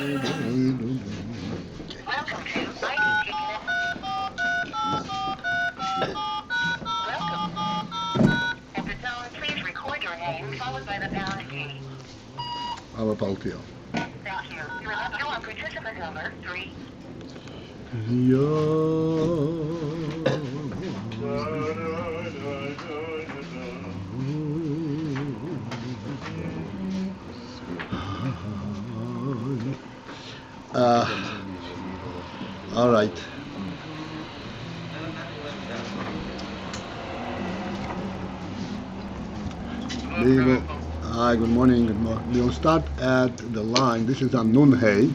Welcome to Ayin. Welcome. At the tone, please record your name followed by the pound key. Our Paltiel. Thank you. You are participant number 3. All right. We will. Hi. Good morning. Good morning. We will start at the line. This is on Nun Hey.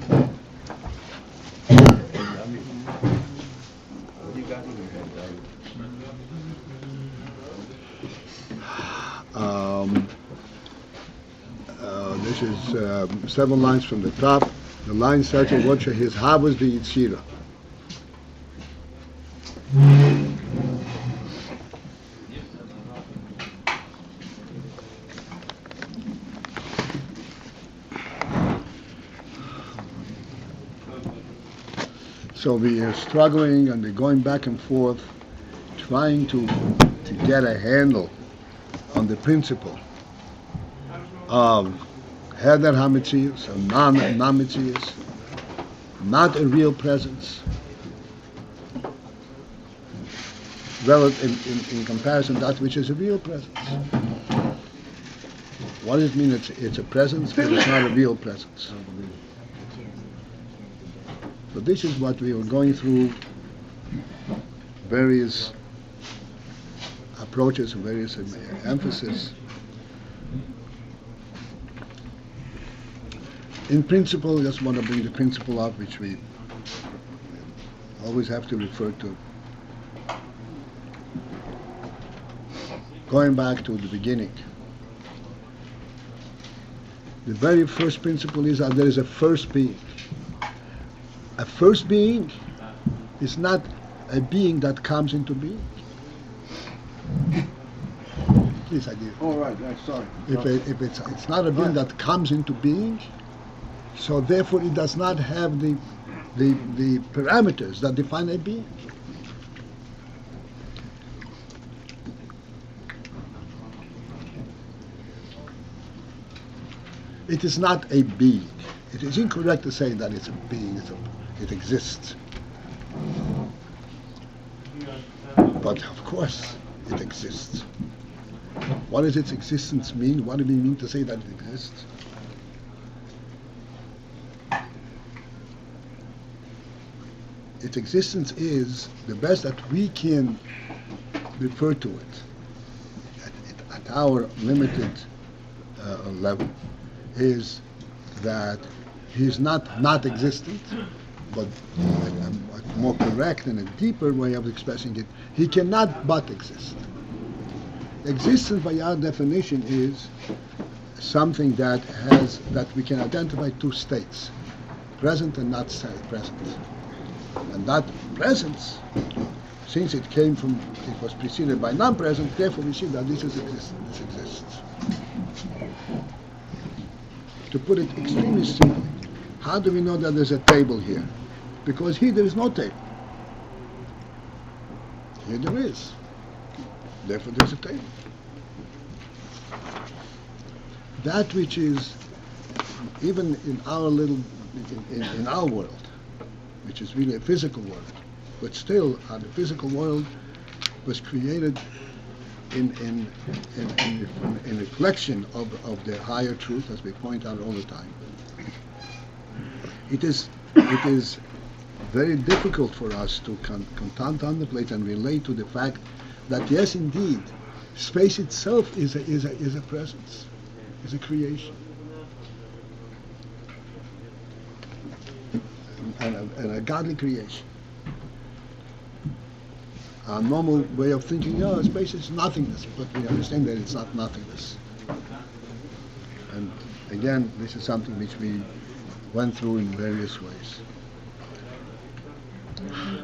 This is 7 lines from the top. The line starts with what she-hishavut the Yitzira. So we are struggling and we're going back and forth, trying to get a handle on the principle of Adar HaMetzius, or non-Metzius, not a real presence, in comparison to that which is a real presence. What does it mean it's a presence, but it's not a real presence? So this is what we were going through, various approaches, various emphasis. In principle, I just want to bring the principle up, which we always have to refer to. Going back to the beginning, the very first principle is that there is a first being. A first being is not a being that comes into being. Please, I did. Oh, right, sorry. If it's not a being that comes into being, so therefore it does not have the parameters that define a being. It is not a being. It is incorrect to say that it's a being, it exists. But of course it exists. What does its existence mean? What do we mean to say that it exists? Its existence is the best that we can refer to it at our limited level, is that he is not existent, but a more correct and a deeper way of expressing it, he cannot but exist. Existence, by our definition, is something that we can identify 2 states, present and not present. And that presence, since it was preceded by non-present, therefore we see that this exists. To put it extremely simply, how do we know that there's a table here? Because here there is no table. Here there is. Therefore there's a table. That which is, even in our in our world, which is really a physical world, but still the physical world was created in reflection of the higher truth, as we point out all the time. It is very difficult for us to contemplate and relate to the fact that yes, indeed, space itself is a presence, is a creation, and a godly creation. Our normal way of thinking, space is nothingness, but we understand that it's not nothingness. And again, this is something which we went through in various ways.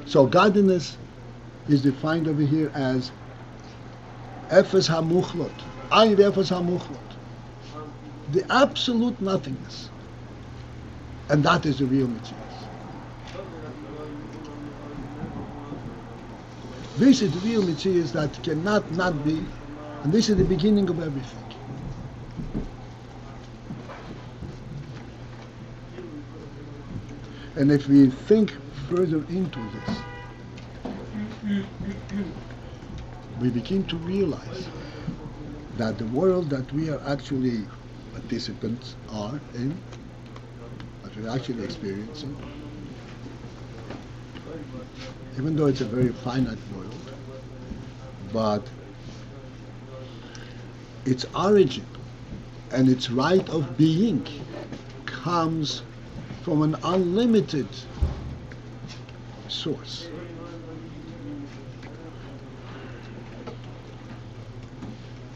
So godliness is defined over here as efes muchlat, Ayin efes muchlat, the absolute nothingness. And that is the real Metzius. This is the real Metzius that cannot not be, and this is the beginning of everything. And if we think further into this, we begin to realize that the world that we are actually participants are in, that we're actually experiencing, even though it's a very finite world, but its origin and its right of being comes from an unlimited source.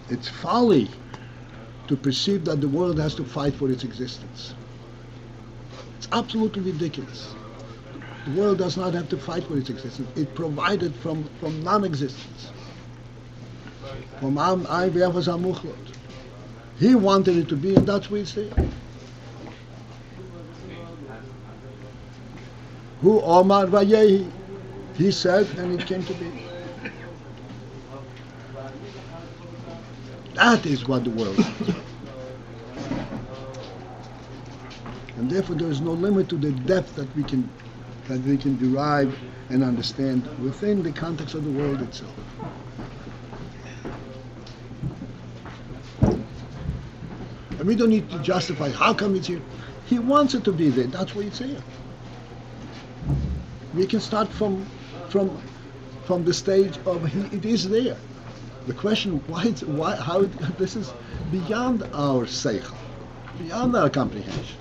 It's folly to perceive that the world has to fight for its existence. It's absolutely ridiculous. The world does not have to fight for its existence. It provided from non-existence. From efes muchlat. He wanted it to be, and that's where it's there. Hu Omar Vayehi. He said, and it came to be. That is what the world is. And therefore there is no limit to the depth that we can derive and understand within the context of the world itself. And we don't need to justify how come it's here. He wants it to be there. That's why it's here. We can start from the stage of it is there. The question how this is beyond our seichel, beyond our comprehension.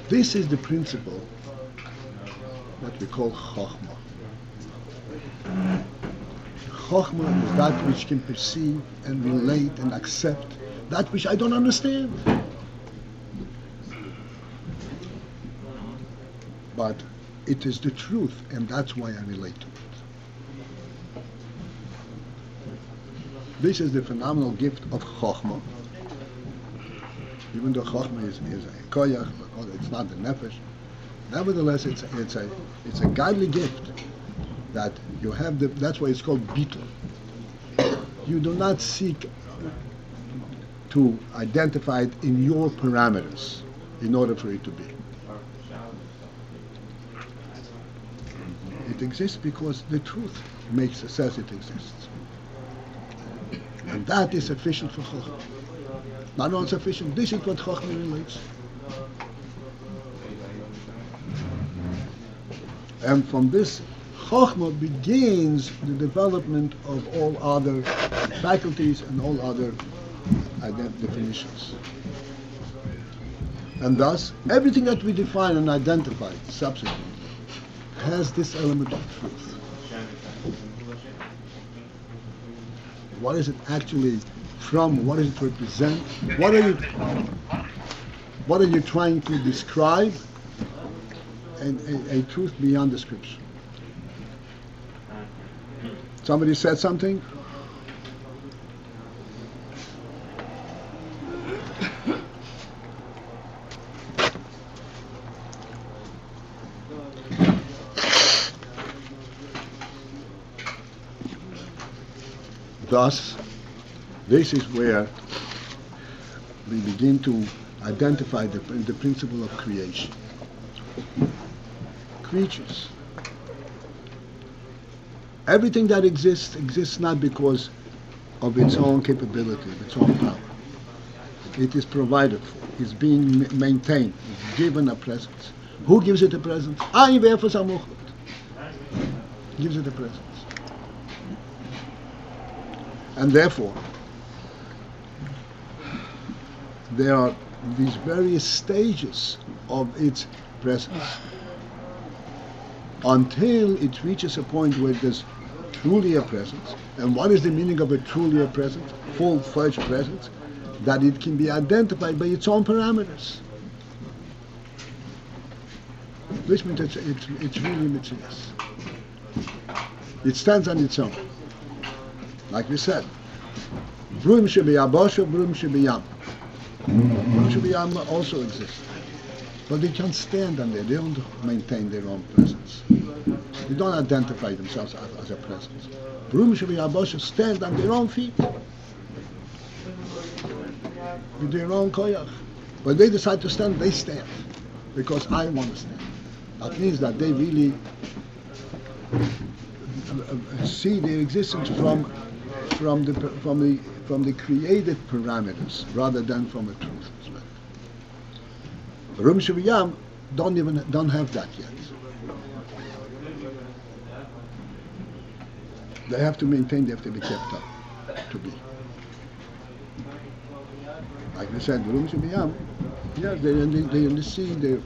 This is the principle that we call chokhmah. Chokhmah is that which can perceive and relate and accept that which I don't understand. But it is the truth, and that's why I relate to it. This is the phenomenal gift of Chokhmah. Even though Chokhmah is a koyach, it's not the nefesh. Nevertheless, it's a godly gift that you have. That's why it's called bittul. You do not seek to identify it in your parameters in order for it to be. It exists because the truth says it exists. And that is sufficient for Chokhmah. Not only sufficient, this is what Chokhmah relates. And from this, Chokhmah begins the development of all other faculties and all other definitions. And thus, everything that we define and identify subsequently has this element of truth. What is it actually from? What does it represent? What are you trying to describe? And a truth beyond description. Somebody said something? Thus, this is where we begin to identify the principle of creation. Creatures. Everything that exists not because of its own capability, of its own power. It is provided for. It's being maintained. It's given a presence. Who gives it a presence? Ayin gives it a presence. And therefore, there are these various stages of its presence until it reaches a point where there's truly a presence. And what is the meaning of a truly a presence? Full-fledged presence? That it can be identified by its own parameters. Which means it's really Metzius. It stands on its own. Like we said, Bruim shebiyabosha, bruim shebiyam. Bruim shebiyam also exist. But they can't stand on there. They don't maintain their own presence. They don't identify themselves as a presence. Bruim shebiyabosha stand on their own feet. With their own koyach. When they decide to stand, they stand. Because I want to stand. That means that they really see their existence from the created parameters rather than from a truth perspective. Rum Shiviyam don't have that yet. They have to maintain, they have to be kept up to be. Like we said, Rum Shiviyam, yeah, they're in the sea, they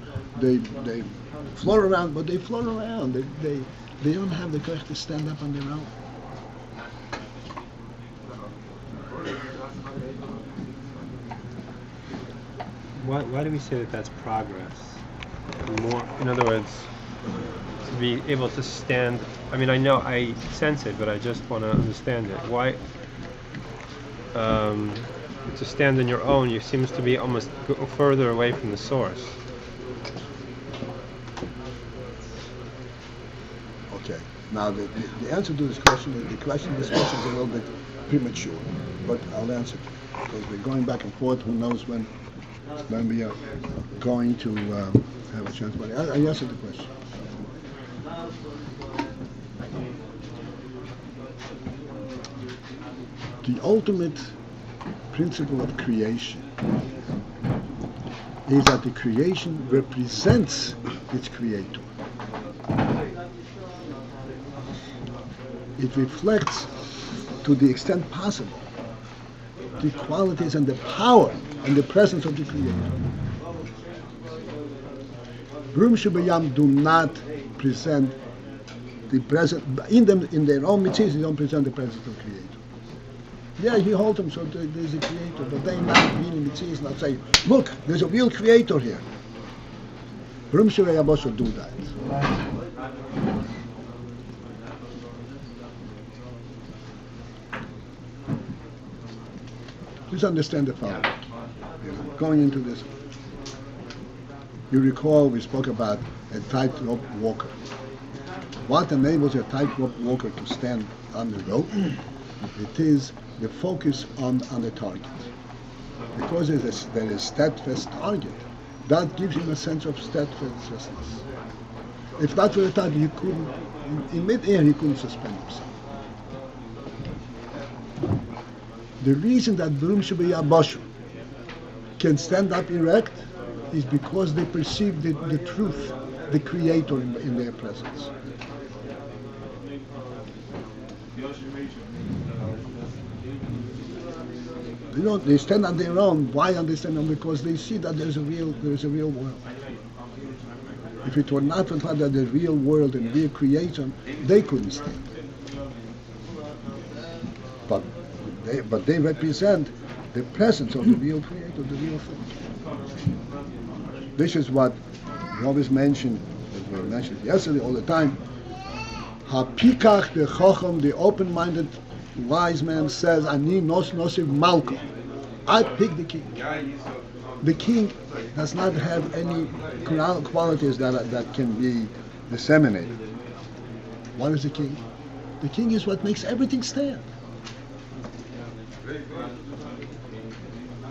float around, but they float around. They don't have the courage to stand up on their own. Why do we say that that's progress? More, in other words, to be able to stand. I mean, I know I sense it, but I just want to understand it. Why? To stand on your own, you seems to be almost go further away from the source. Okay. Now the answer to this question is this question is a little bit premature, but I'll answer it because we're going back and forth. Who knows when we are going to have a chance? But I answered the question. The ultimate principle of creation is that the creation represents its creator. It reflects, to the extent possible, the qualities and the power and the presence of the creator. Brum Shubayam do not present the presence in their own mitzvahs. They don't present the presence of the creator. Yeah, he holds them so there's a creator, but they not meaning mitzvahs, not saying, look, there's a real creator here. Brum Shubayam also do that. Please understand the following. Going into this, you recall we spoke about a tightrope walker. What enables a tightrope walker to stand on the rope? It is the focus on the target. Because there is a steadfast target, that gives him a sense of steadfastness. If that were a target, he couldn't, in mid-air, he couldn't suspend himself. The reason that Brum Shubayabashu can stand up erect is because they perceive the truth, the creator in their presence. They stand on their own. Why on they stand on? Because they see that there is a real world. If it were not for the fact that there's a real world and real creation, they couldn't stand. But they represent the presence of the real creator, the real thing. This is what we always mention, as we mentioned yesterday all the time. Hapikach the Chacham, the open-minded wise man says, Ani nos nosiv malko. I pick the king. The king does not have any qualities that can be disseminated. What is the king? The king is what makes everything stand.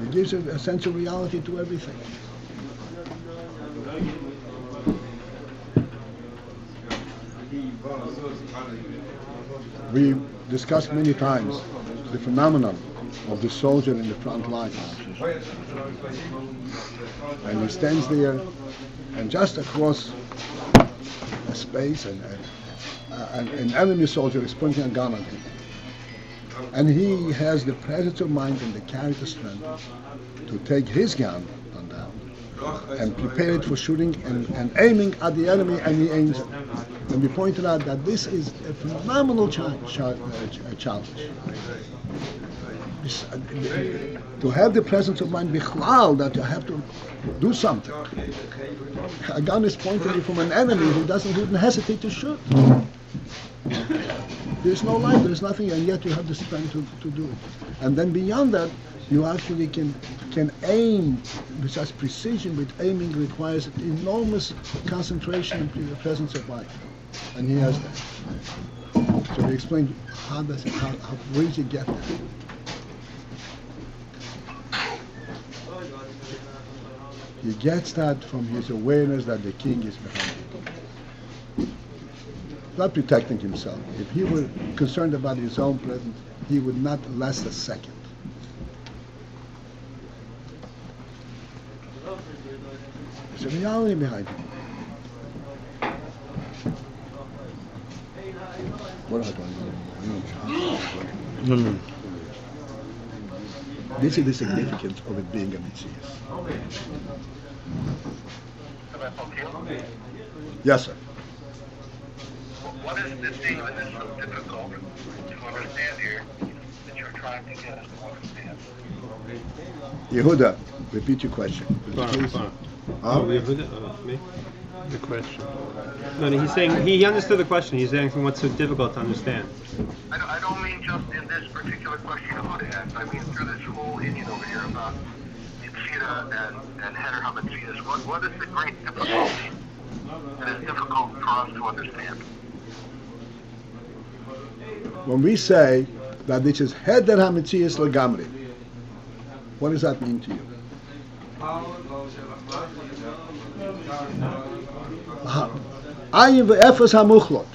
It gives a sense of reality to everything. We discussed many times the phenomenon of the soldier in the front line. And he stands there, and just across a space, and an enemy soldier is pointing a gun at him. And he has the presence of mind and the character strength to take his gun down and prepare it for shooting and aiming at the enemy, and he aims it. And we pointed out that this is a phenomenal challenge. To have the presence of mind, bichlal, that you have to do something. A gun is pointing you from an enemy who doesn't even hesitate to shoot. There's no life, there's nothing, and yet you have the strength to do it. And then beyond that, you actually can aim with such precision, but aiming requires enormous concentration in the presence of life. And he has that. So we explained how where did you get that? He gets that from his awareness that the king is behind him. Not protecting himself. If he were concerned about his own presence, he would not last a second. There's a reality behind him. What am I doing? No. This is the significance of it being a mitzvah. Yes, sir. What is the thing that is so difficult to understand here that you're trying to get us to understand? Yehuda, repeat your question. Please. Fine. Huh? Me? The question. No, he's saying he understood the question. He's asking what's so difficult to understand. I don't mean just in this particular question I would ask. I mean through this whole Indian over here about Mitzvah and Heter HaMitzvahs. What is the great difficulty that is difficult for us to understand? When we say that this is Heder HaMitzias Legamri, what does that mean to you? Ayin efes muchlat,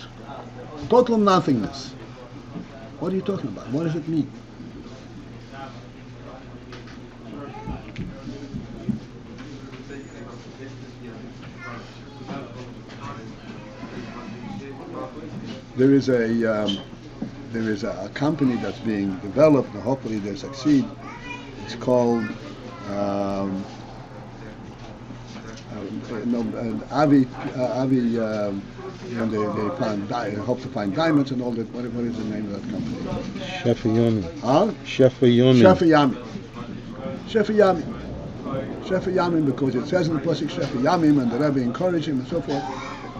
total nothingness. What are you talking about? What does it mean? There is a company that's being developed, and hopefully they succeed. It's called Avi. When they hope to find diamonds and all that. What is the name of that company? Shefayami. Huh? Shefayami. Shefayami, because it says in the pasuk Shefayamim, and the Rebbe encouraged him and so forth.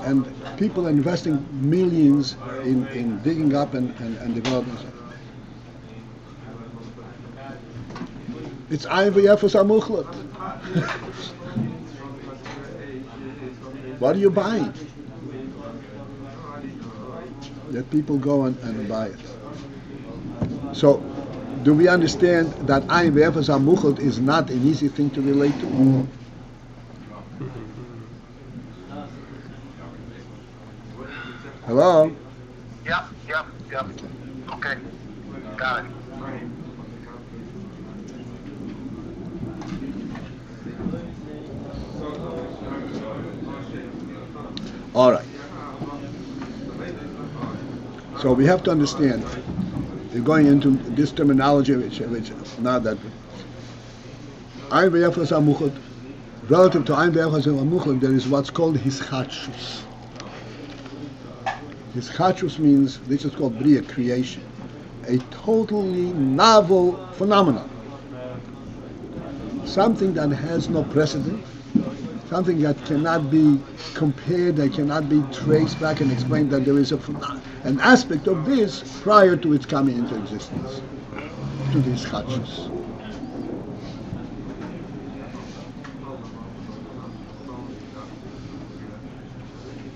And people are investing millions in digging up and developing stuff. It's Ayin efes muchlat. What are you buying? Let people go and buy it. So, do we understand that Ayin efes muchlat is not an easy thing to relate to? Hello? Yep. Okay. Got it. All right. So we have to understand, you're going into this terminology, which now that Ayin efes muchlat, relative to Ayin efes muchlat, there is what's called hischachus. Hischachus means, this is called Bria, creation. A totally novel phenomenon. Something that has no precedent, something that cannot be compared, that cannot be traced back and explained, that there is an aspect of this prior to its coming into existence, to the hischachus.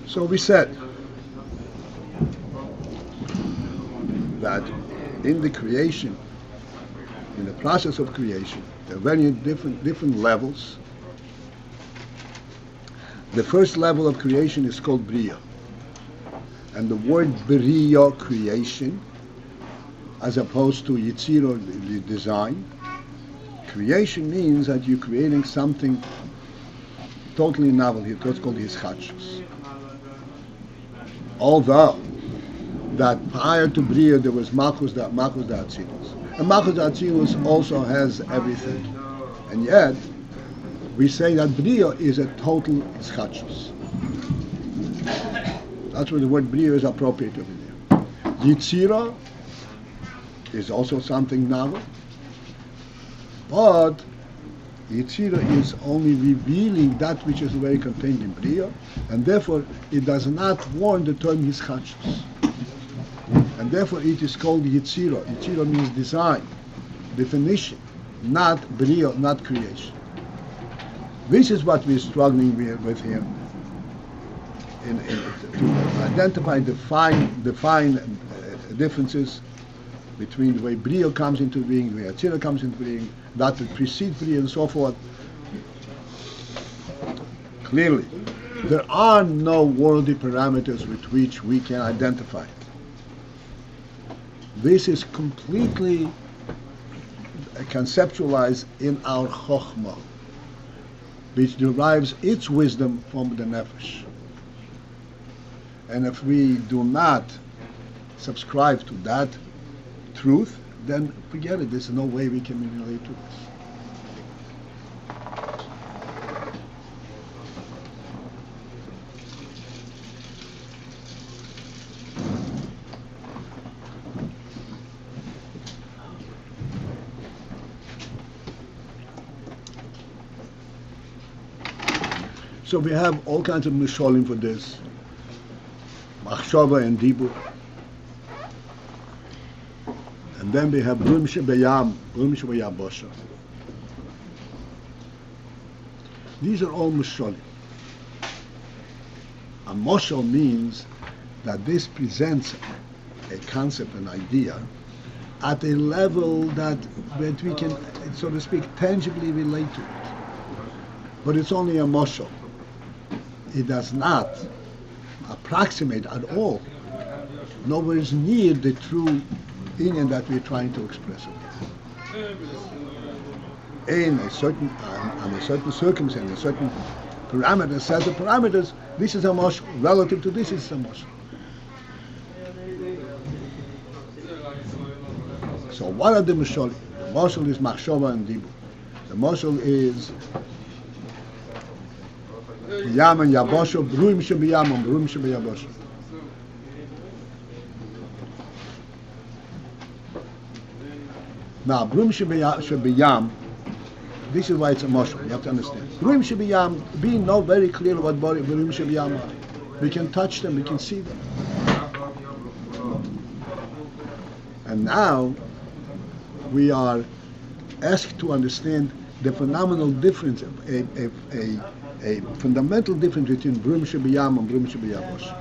So we said that in the creation, in the process of creation, there are very different levels. The first level of creation is called Bria. And the word Bria, creation, as opposed to Yitziro, the design, creation means that you're creating something totally novel here, what's called hischachus. Although that prior to Bria there was Malchus da Atzilus. And Malchus da Atzilus also has everything. And yet, we say that Bria is a total hischachus. That's where the word Bria is appropriate over there. Yitzira is also something novel. But Yitzira is only revealing that which is already contained in Bria, and therefore it does not warrant the term hischachus. And therefore it is called Yitzira. Yitzira means design, definition, not brio, not creation. This is what we're struggling with here. To identify the fine differences between the way brio comes into being, the way Yitzira comes into being, that would precede brio and so forth. Clearly, there are no worldly parameters with which we can identify it. This is completely conceptualized in our chokhmah, which derives its wisdom from the nefesh. And if we do not subscribe to that truth, then forget it. There's no way we can relate to this. So we have all kinds of misholim for this. Machshava and Dibur. And then we have Brum Shebayam, Brum Shebayabosha. These are all misholim. A moshel means that this presents a concept, an idea, at a level that we can, so to speak, tangibly relate to it. But it's only a moshel. It does not approximate at all, nowhere near the true Ayin that we're trying to express. In a certain, on a certain circumstance, a certain parameter, set of parameters, this is a moshel. Relative to this is a moshel. So what are the moshel? The moshel is machshava and dibur. The moshel is Yam and Yabosho, Bruim Shebiyam and Bruim Shebiyabosho. Now, Bruim Shebiyam, this is why it's a moshel, you have to understand. Bruim Shebiyam, we know very clearly what Bruim Shebiyam are. We can touch them, we can see them. And now, we are asked to understand the phenomenal difference, a fundamental difference between Brum Shebiyam and Brum Shebiyabosh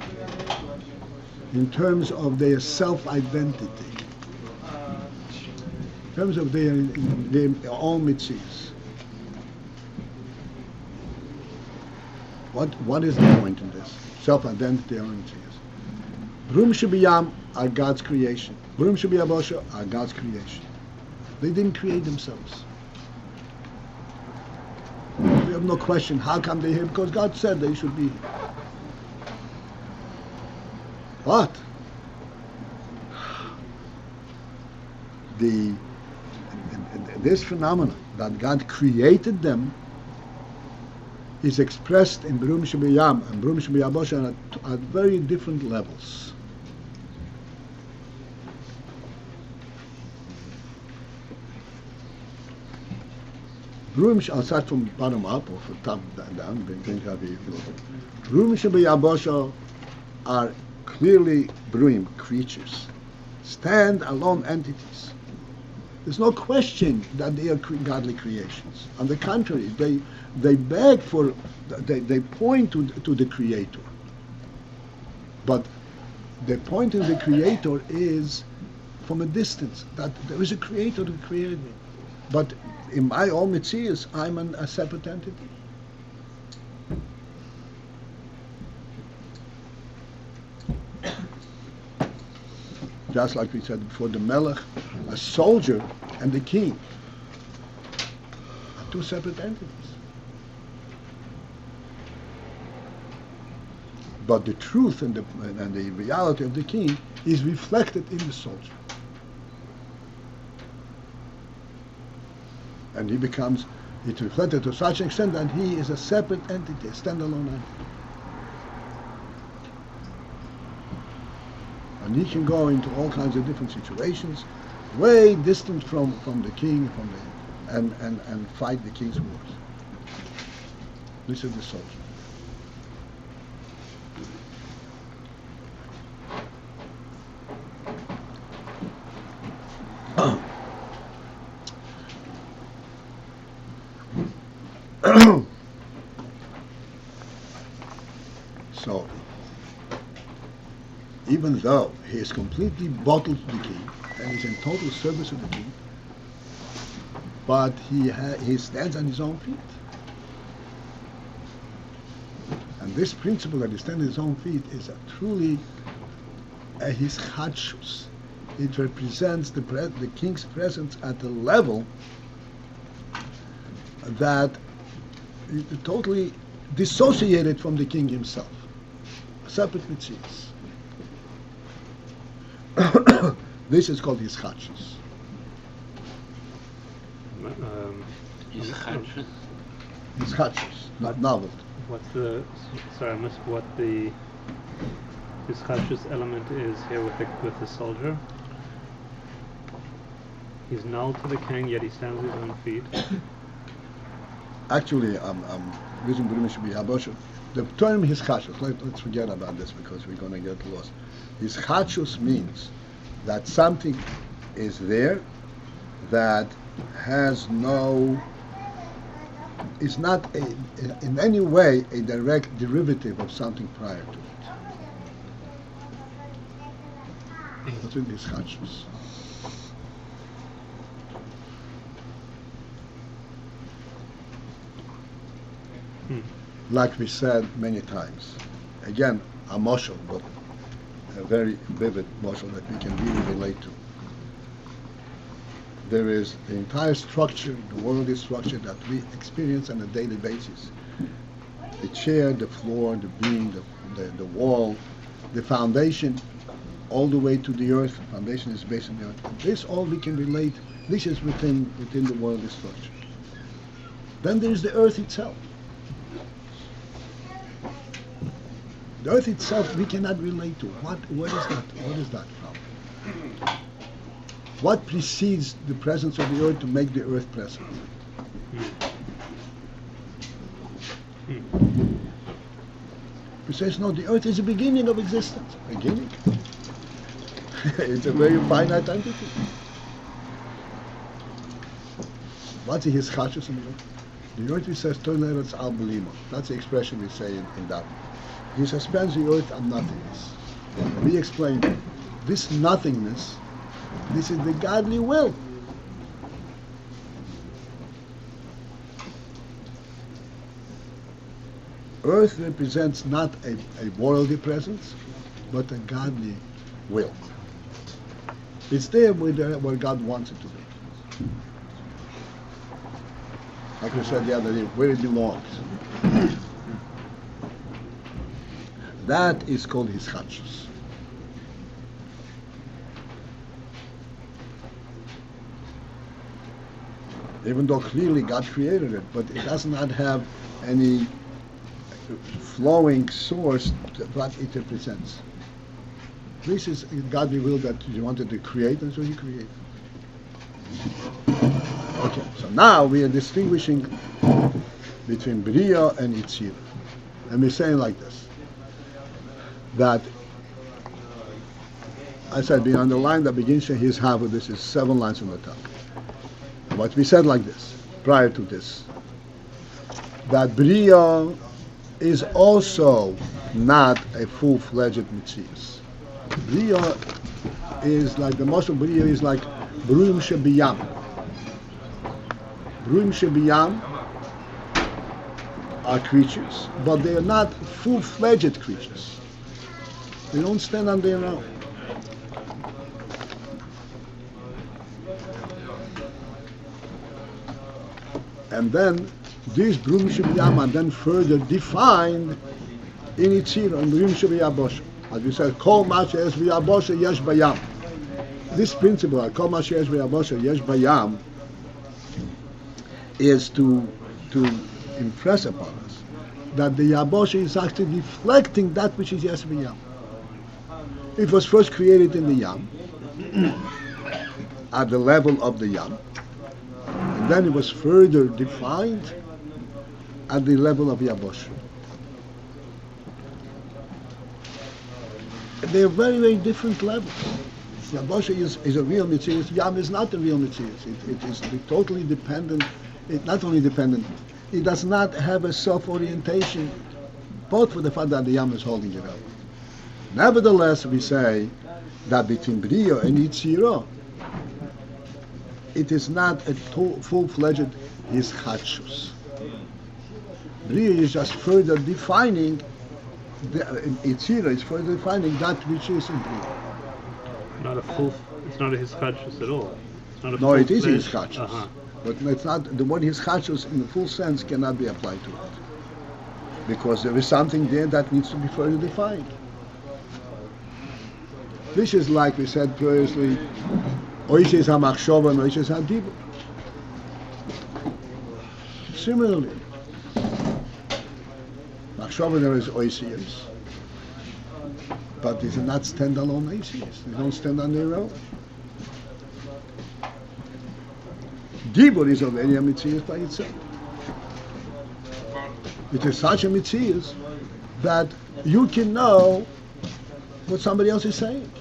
in terms of their self-identity, in terms of their own mitzias. What is the point in this? Self-identity, their own mitzias. Brum Shebiyam are God's creation. Brum Shebiyabosh are God's creation. They didn't create themselves. We have no question, how come they're here? Because God said they should be here. But this phenomenon that God created them is expressed in Brum Shebiyam and Brum Shebiyabosh at very different levels. I'll start from bottom up or from top down. Brum Shebiyabosh are clearly Bruim, creatures, stand-alone entities. There's no question that they are godly creations. On the contrary, they beg for, they point to the Creator. But the point to the Creator is from a distance, that there is a Creator who created me. But in my own mitzias, I'm a separate entity. Just like we said before, the melech, a soldier, and the king are two separate entities. But the truth and the reality of the king is reflected in the soldier. And it's reflected to such an extent that he is a separate entity, a standalone entity. And he can go into all kinds of different situations, way distant from the king, and fight the king's wars. This is the soldier. So, even though he is completely bottled to the king and is in total service of the king, but he stands on his own feet. And this principle that he stands on his own feet is truly a she-hishavut. It represents the king's presence at a level that is totally dissociated from the king himself, a separate mitzvahs. This is called she-hishavut. She-hishavut, not novelty. What's the? Sorry, I missed what the she-hishavut element is here with the soldier. He's null to the king, yet he stands on his own feet. Actually, I'm using she-hishavut. The term she-hishavut, let's forget about this because we're going to get lost. She-hishavut means that something is there that has no, is not in any way a direct derivative of something prior to it. That's what she-hishavut. Like we said many times, again, a moshel, but a very vivid moshel that we can really relate to. There is the entire structure, the worldly structure that we experience on a daily basis. The chair, the floor, the beam, the wall, the foundation, all the way to the earth. The foundation is based on the earth. This all we can relate. This is within the worldly structure. Then there is the earth itself. The earth itself we cannot relate to. What is that? What is that from? What precedes the presence of the earth to make the earth present? He says, no, the earth is the beginning of existence. Beginning? It's a very finite entity. What's the she-hishavut in the earth? The earth, he says, toleranz al belima. That's the expression we say in that. He suspends the earth on nothingness. And we explain this nothingness, this is the godly will. Earth represents not a worldly presence, but a godly will. It's there where God wants it to be. Like we said the other day, where it belongs. That is called she-hishavut. Even though clearly God created it, but it does not have any flowing source to what it represents. This is godly will that He wanted to create, and so He created. Okay, so now we are distinguishing between Bria and Yitzira. And we're saying like this, that I said beyond the line that begins she-hishavut, this is 7 lines from the top. What we said like this, prior to this, that Bria is also not a full-fledged mitzvah. Bria is like, the most of Bria is like Bruim Shebiyam. Bruim Shebiyam are creatures, but they are not full-fledged creatures. They don't stand on their own. And then these Bruim Shebiyam are then further defined in Yitzira and Bruim Shebiyabosha. As we said, Kol ma she'es v'yabosha yesh bayam. This principle, Kol ma she'es v'yabosha yesh bayam, is to impress upon us that the Yabosha is actually reflecting that which is Yesh v'yam. It was first created in the Yam, at the level of the Yam, and then it was further defined at the level of Yabosha. They are very, very different levels. Yabosha is a real Metzius. Yam is not a real Metzius. It is totally dependent. Not only dependent, it does not have a self-orientation, both for the fact that the Yam is holding it up. Nevertheless, we say that between Brio and Yitziro, it is not a full-fledged hischachus. Brio is just further defining, Yitziro is further defining that which is in Brio. It's not a hischachus at all. It's not a no, it is hischachus. hischachus. But it's not, the word hischachus in the full sense cannot be applied to it. Because there is something there that needs to be further defined. This is like we said previously, Oishes HaMachshova and Oishes HaDibur. Similarly, Machshova there is Oishes, but these are not standalone Oishes. They don't stand on their own. Dibur is already a Metzius by itself. It is such a Metzius that you can know what somebody else is saying.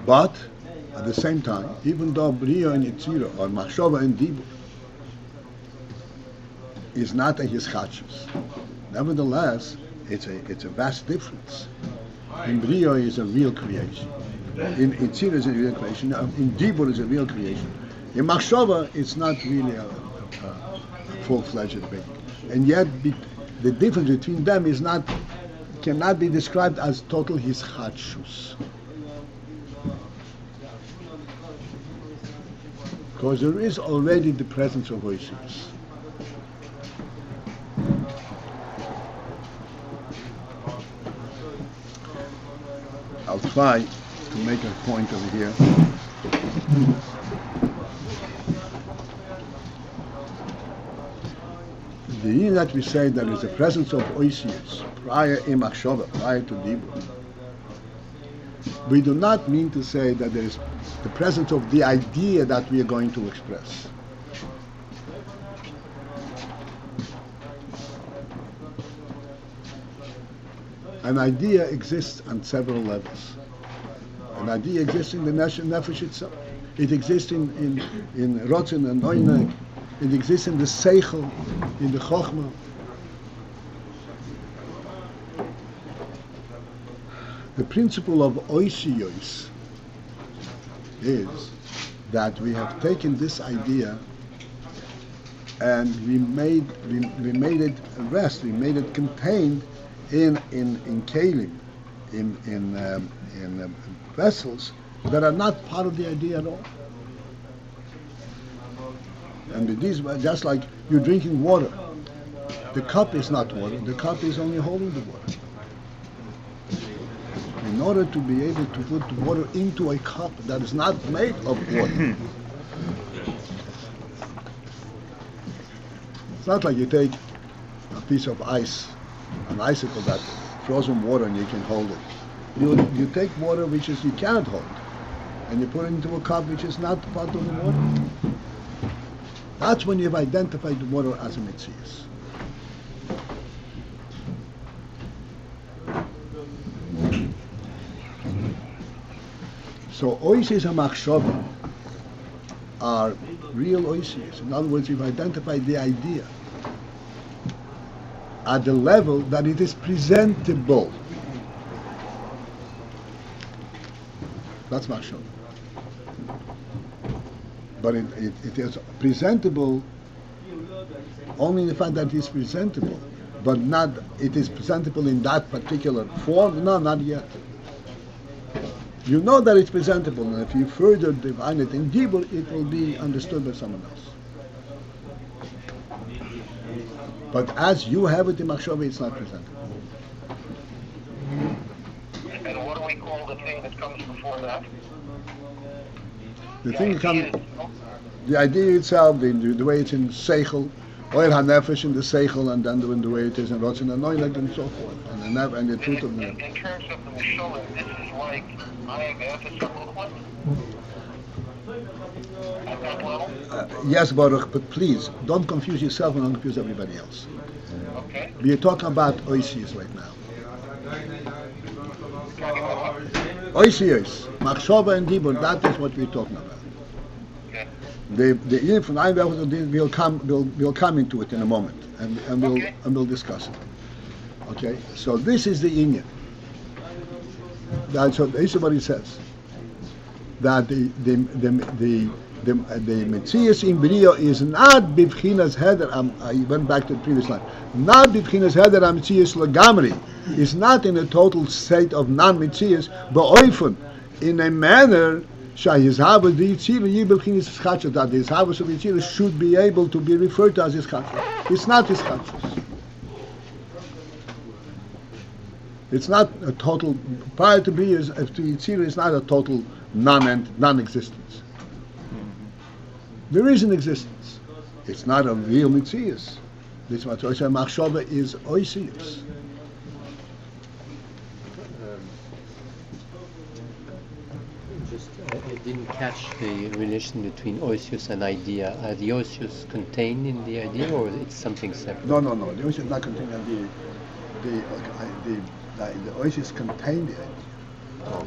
But at the same time, even though Brio and Yitziro or Machshova and Dibur is not a hischachus, nevertheless, it's a vast difference. In Brio is a real creation. In Yitziro is a real creation. In Dibur is a real creation. In Machshova, it's not really a full-fledged being. And yet, the difference between them cannot be described as total hischachus. Because there is already the presence of voices. I'll try to make a point over here. The year that we say there is the presence of oisius prior in Machshova, prior to Dibur, we do not mean to say that there is the presence of the idea that we are going to express. An idea exists on several levels. An idea exists in the nefesh itself. It exists in rotzen and oineg. It exists in the seichel, in the chokhmah. The principle of oisiyos is that we have taken this idea and we made it rest. We made it contained in kelim, in vessels that are not part of the idea at all. And with these, just like you're drinking water, the cup is not water. The cup is only holding the water. In order to be able to put the water into a cup that is not made of water, it's not like you take a piece of ice, an icicle that frozen water, and you can hold it. You take water which you cannot hold, and you put it into a cup which is not part of the water. That's when you've identified the water as a metzius. So oisies and machshava are real oisies. In other words, you've identified the idea at the level that it is presentable. That's machshava. But it is presentable only in the fact that it is presentable, but not it is presentable in that particular form. No, not yet. You know that it's presentable, and if you further define it in Dibur, it will be understood by someone else. But as you have it in Machshava, it's not presentable. And what do we call the thing that comes before that? The thing comes, the idea itself, the way it's in Seichel, Oil HaNefesh in the Seichel, and then the way it is in Rotzen and Oineg and so forth, and the truth of the In terms of the Mishalim, this is like AyinBase efes or muchlat. At that level? Yes, Baruch, but please don't confuse yourself and don't confuse everybody else. Okay. We are talking about oisius right now. Talking about what? Oisius, machshava and dibur, that is what we're talking about. Okay. The Yin from AyinBase we'll come into it in a moment, and we'll discuss it. Okay, so this is the Yin. That's what he says. That the Metzias in Bria is not bivchinas heder. I went back to the previous line. Not bivchinas heder Metzias lagamri. Is not in a total state of non-Metzias, but often in a manner she-hishavut the yitzira yibivchinas hischachus. That the hishavut of yitzira should be able to be referred to as hischachus. It's not hischachus. It's not a total. Prior to Bria, to yitzira is not a total non-existence. There is an existence. It's not a real mitzias. This is what I say. Machshava is oisius. I didn't catch the relation between oisius and idea. Are the oisius contained in the idea, or it's something separate? No. The oisius is not contained in the oisius contained in it. Oh.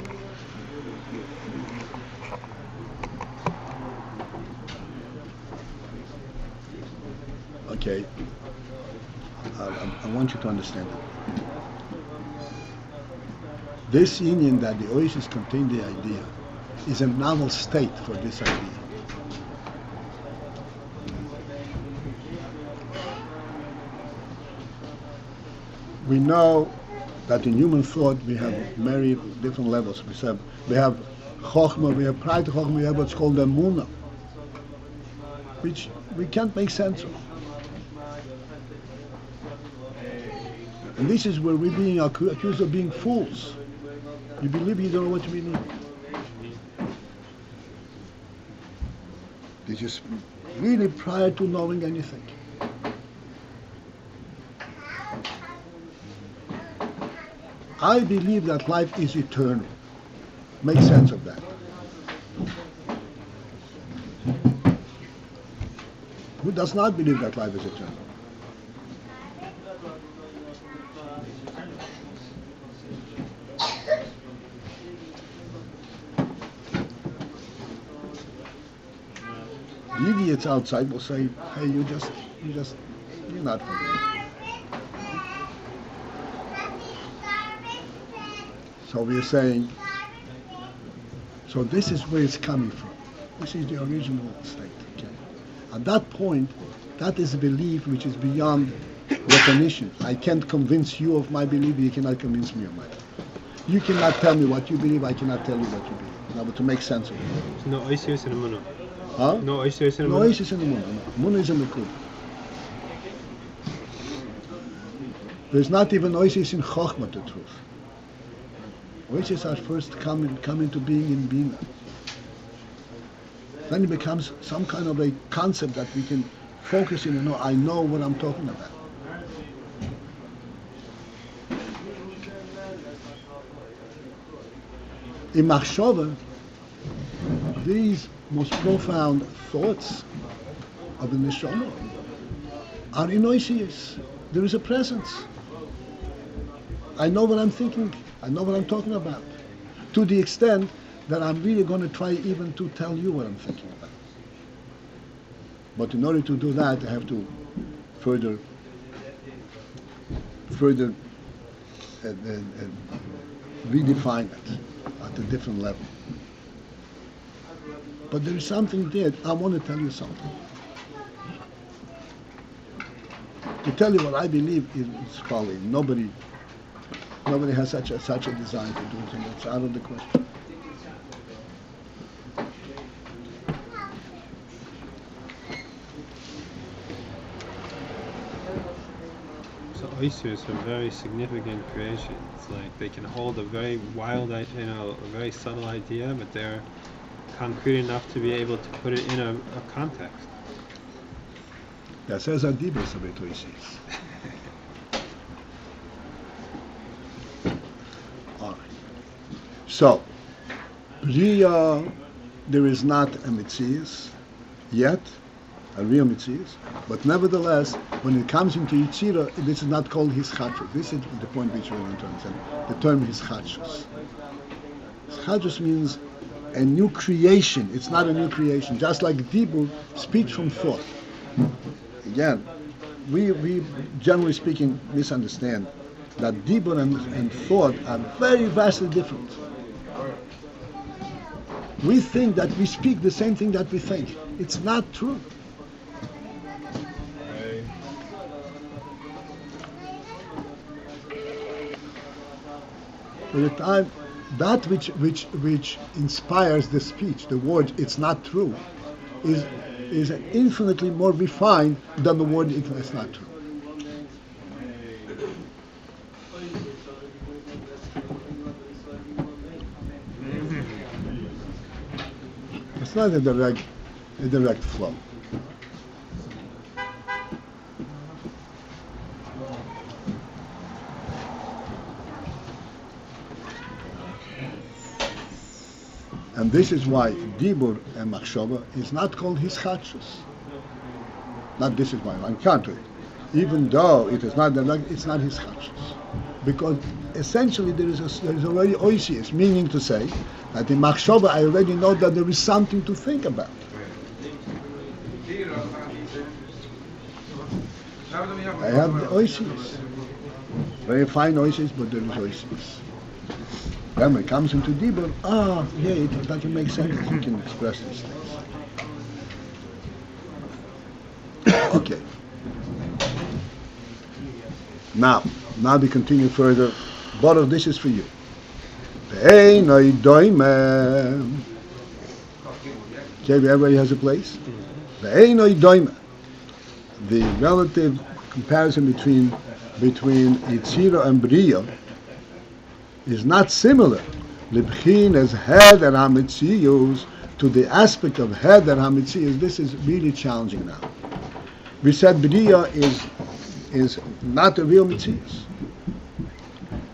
Okay. I want you to understand it. This union that the oisius contain the idea is a novel state for this idea. We know that in human thought we have many different levels. We have chokhmah, we have pride chokhmah, we have what's called the emunah, which we can't make sense of. And this is where we're being accused of being fools. You believe you don't know what you believe. This is really prior to knowing anything. I believe that life is eternal. Make sense of that. Who does not believe that life is eternal? Idiots outside will say, "Hey, you're not for me." So we are saying, so this is where it's coming from. This is the original state. Okay? At that point, that is a belief which is beyond recognition. I can't convince you of my belief, you cannot convince me of my belief. You cannot tell me what you believe, I cannot tell you what you believe. Now, but to make sense of it. No oisius and emunah. Huh? No oisius and No emunah. oisius in the moon. Moon is in the cool. There's not even oisius in chokhmah, the truth. Oisius are first come into being in Bina. Then it becomes some kind of a concept that we can focus in and know, I know what I'm talking about. In Machshava, these most profound thoughts of the Neshama are in oisius. There is a presence. I know what I'm thinking. I know what I'm talking about. To the extent that I'm really going to try even to tell you what I'm thinking about. But in order to do that, I have to further redefine it at a different level. But there is something there. I want to tell you something. To tell you what I believe is folly. Nobody has such a design to do it, and that's out of the question. So oisius are very significant creations. Like they can hold a very wild, a very subtle idea, but they're concrete enough to be able to put it in a context. That says AyinBase about oisius. All right. So, Bria there is not a Metzias yet, a real Metzias, but nevertheless, when it comes into Yitzira, this is not called she-hishavut. This is the point which we want to understand. The term she-hishavut. She-hishavut means a new creation. It's not a new creation. Just like Dibur, speech from thought. Again, we generally speaking misunderstand that Dibur and thought are very vastly different. We think that we speak the same thing that we think. It's not true. By the time that which inspires the speech, the word "it's not true," is infinitely more refined than the word "it's not true." It's not a direct flow. And this is why Dibur and Machshava is not called she-hishavut. Not this is why, on the contrary. Even though it is not direct, it's not she-hishavut. Because essentially there is already oisius, meaning to say that in Machshava I already know that there is something to think about. I have the oisius. Very fine oisius, but there is oisius. Then when it comes into Dibur, that can make sense. You can express these things. Okay. Now we continue further. Both of this is for you. Okay, everybody has a place? The relative comparison between Yitzira and Bria is not similar. Libchin as Heder HaMetzius to the aspect of Heder HaMetzius. This is really challenging now. We said Bria is not a real Metzius.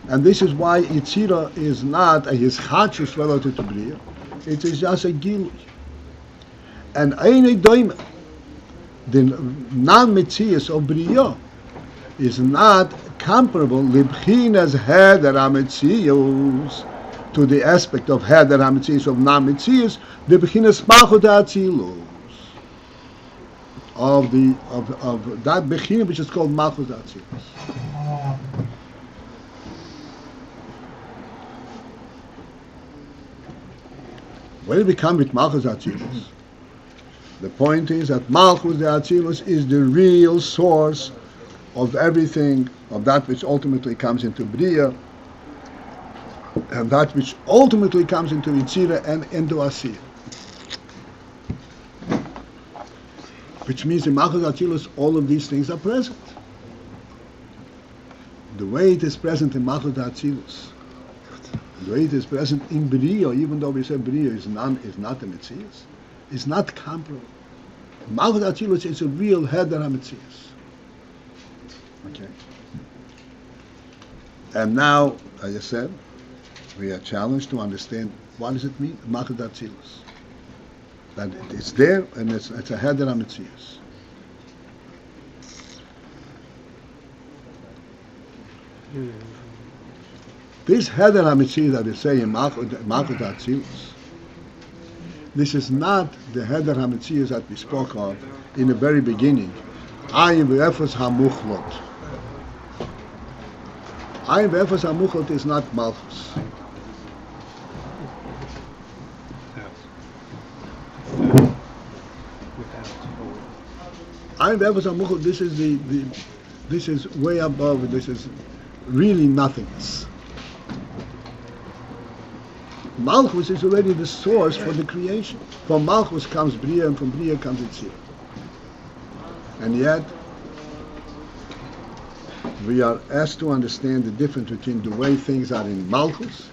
And this is why Yitzira is not a she-hishavut relative to Bria. It is just a Gilui. And Ayin Doime, the non-Metzius of Bria, is not comparable libchin as Heder HaMetzius to the aspect of Heder HaMetzius of non-Metzius, the bechinas malchut ha'atzilus of that bechin which is called malchut ha'atzilus. When we come with malchut ha'atzilus, the point is that malchut ha'atzilus is the real source of everything, of that which ultimately comes into Bria, and that which ultimately comes into Yitzira and into Asiyah. Which means in Malchut Atzilus, all of these things are present. The way it is present in Malchut Atzilus, the way it is present in Bria, even though we say Bria is not a Metzias, is not comparable. Malchut Atzilus is a real Heder HaMetzias. Okay. And now, as I said, we are challenged to understand what does it mean, Malchut Atzilus. That it's there and it's a Heder HaMetzias. This Heder HaMetzias that we say in Malchut Atzilus, this is not the Heder HaMetzias that we spoke of in the very beginning. Ayin efes muchlat. Ayin efes muchlat is not Malchus. Ayin efes muchlat. This is way above. This is really nothingness. Malchus is already the source for the creation. From Malchus comes Bria, and from Bria comes Yitzira. And yet, we are asked to understand the difference between the way things are in Malchus,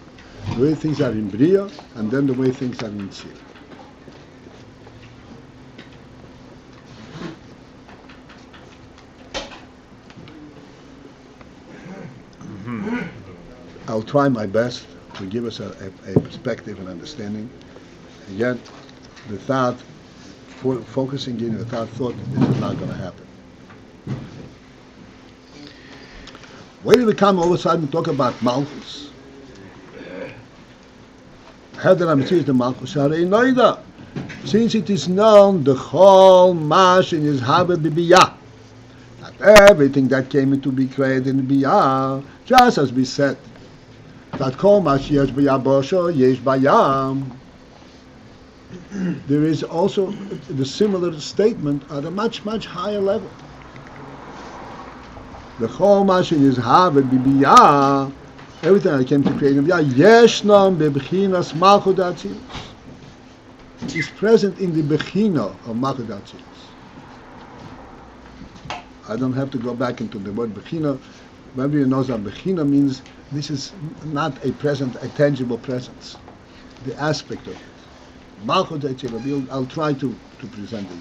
the way things are in Bria, and then the way things are in Yitzira. I'll try my best to give us a perspective and understanding. Yet, without focusing in, without thought, this is not going to happen. Where did we come all of a sudden talk about Malchus? Heder HaMetzius the Malchus Harei Noida. Since it is known, the whole mash in his habe b'biyah, that everything that came into be created in biyah, just as we said, that kol mash yesh b'yah bosho yesh bayam. There is also the similar statement at a much, much higher level. The whole mash in his habe b'biyah, everything that came to create in biyah, yeshnam bebchinas malchut atzilus, is present in the bechina of malchut atzilus. I don't have to go back into the word bechina. Everybody knows that bechina means this is not a present, a tangible presence. The aspect of it. Malchut atzilus, I'll try to present it.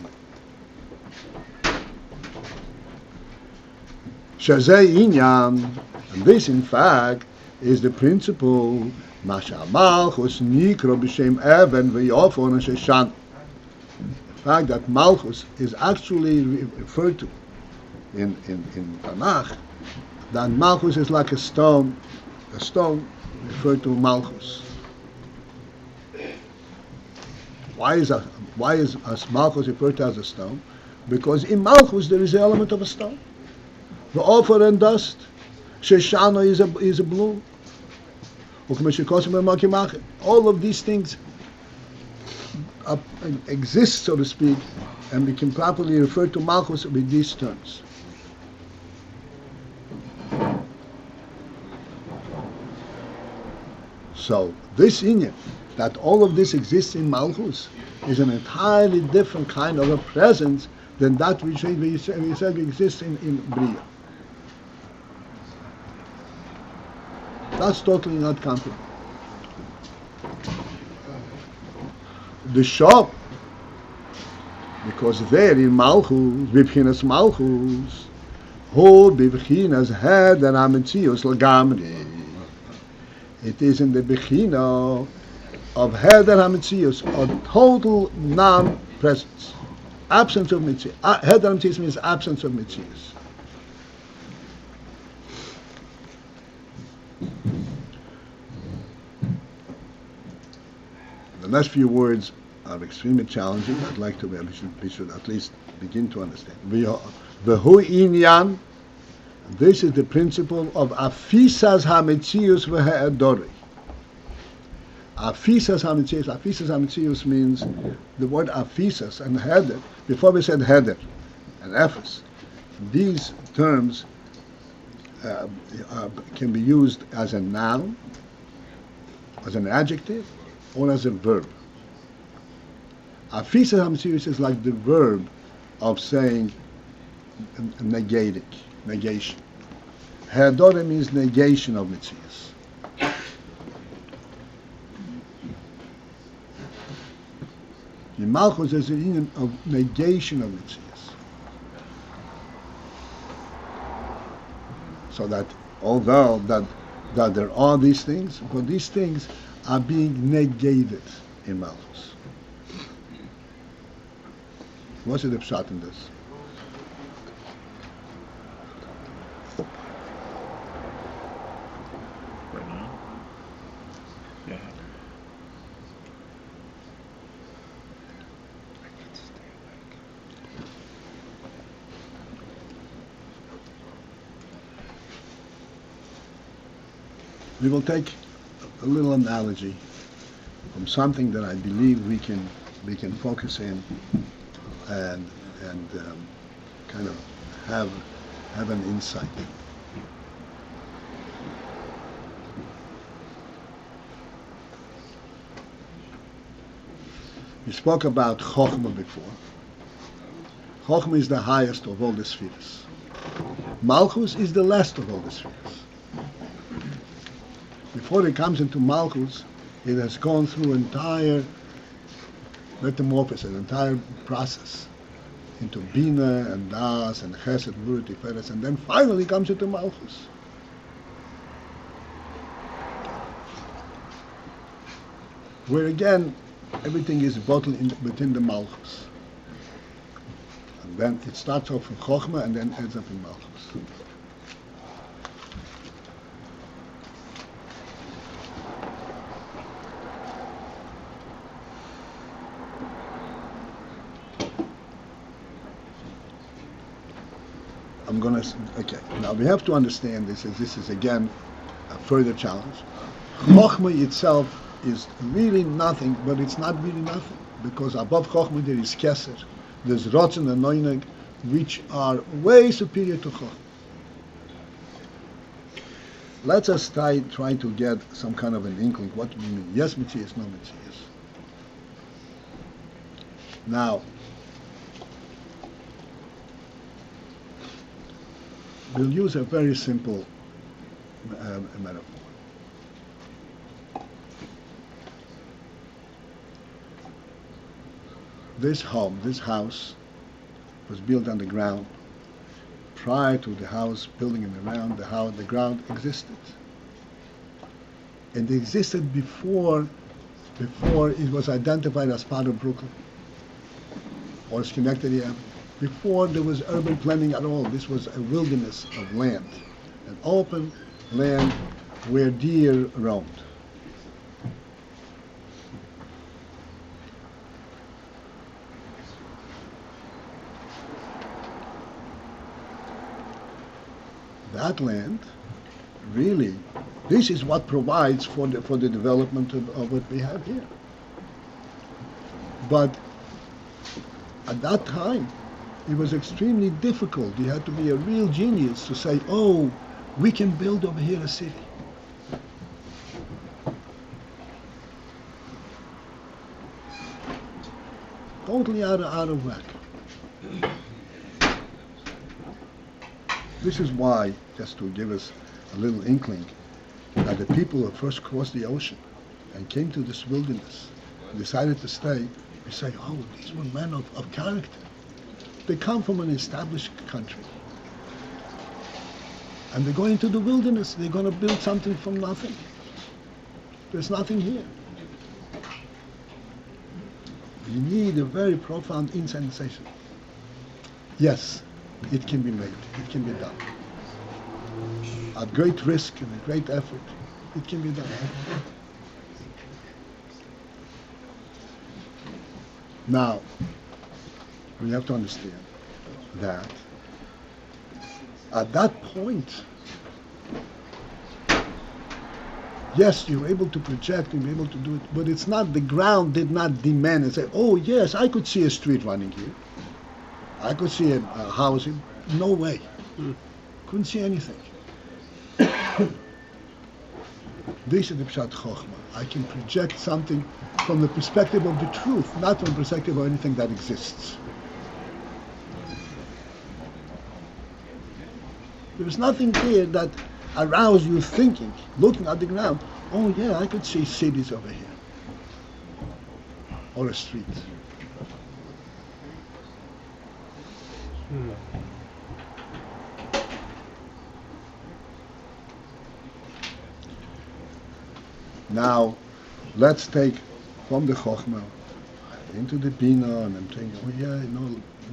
Shazei inyan, and this in fact is the principle Masha Malchus Nikro B'Shem Even V'Yofon Sheshan. The fact that Malchus is actually referred to in Tanakh, that Malchus is like a stone referred to Malchus. Why is Malchus referred to as a stone? Because in Malchus there is an element of a stone. The offer and dust, Sheshana is a bloom. All of these things exist, so to speak, and we can properly refer to Malchus with these terms. So this inyan, that all of this exists in Malchus, is an entirely different kind of a presence than that which we said exists in Bria. That's totally not comparable. The shop, because there in Malchus, Bibchinas Malchus, Hu Bibchinas Heder HaMetzius L'gamri. It is in the Bechina of Heder HaMetzius, of total non-presence, absence of Metzius. Heder HaMetzius means absence of Metzius. The next few words are extremely challenging. I'd like to we should at least begin to understand. V'hu inyan, this is the principle of afisas hametzius v'ha'adori. Afisas hametzius means the word afisas and heder. Before we said heder and efes, these terms can be used as a noun, as an adjective, or as a verb. Afisas hametzius is like the verb of saying negation. Ha'adori means negation of metzius. In Malchus there's an union of negation of metzius. So that although that there are these things, but these things are being negated in Malchus. What's the pshat in this? We will take a little analogy from something that I believe we can focus in and kind of have an insight. We spoke about Chokhmah before. Chokhmah is the highest of all the spheres. Malchus is the last of all the spheres. Before it comes into Malchus, it has gone through entire metamorphosis, an entire process into Bina and Das and Chesed, Gvura, Tiferes, and then finally comes into Malchus. Where again, everything is bottled within the Malchus. And then it starts off in Chochmah and then ends up in Malchus. Okay, now we have to understand this, as this is again a further challenge. Chochmah itself is really nothing, but it's not really nothing, because above Chochmah there is Keser, there's Rotzen and Noineg, which are way superior to Chochmah. Let us try to get some kind of an inkling. What do we mean? Yes, Metzias, no Metzias. Now, we'll use a very simple metaphor. This home, this house, was built on the ground. Prior to the house building in the ground, the ground existed. And it existed before it was identified as part of Brooklyn or Schenectady Avenue. Before there was urban planning at all. This was a wilderness of land, an open land where deer roamed. That land, really, this is what provides for the development of what we have here. But at that time, it was extremely difficult. You had to be a real genius to say, oh, we can build over here a city. Totally out of whack. This is why, just to give us a little inkling, that the people who first crossed the ocean and came to this wilderness, decided to stay, we say, oh, these were men of character. They come from an established country. And they're going to the wilderness. They're going to build something from nothing. There's nothing here. You need a very profound insensation. Yes, it can be made. It can be done. At great risk and great effort, it can be done. Now, we have to understand that at that point, yes, you're able to project, you're able to do it, but it's not, the ground did not demand and say, oh yes, I could see a street running here. I could see a house. No way. Couldn't see anything. This is the Pshat Chochmah. I can project something from the perspective of the truth, not from the perspective of anything that exists. There was nothing there that aroused you thinking, looking at the ground, oh yeah, I could see cities over here. Or a street. Now, let's take from the Chochmah into the Bina, and I'm saying, oh yeah,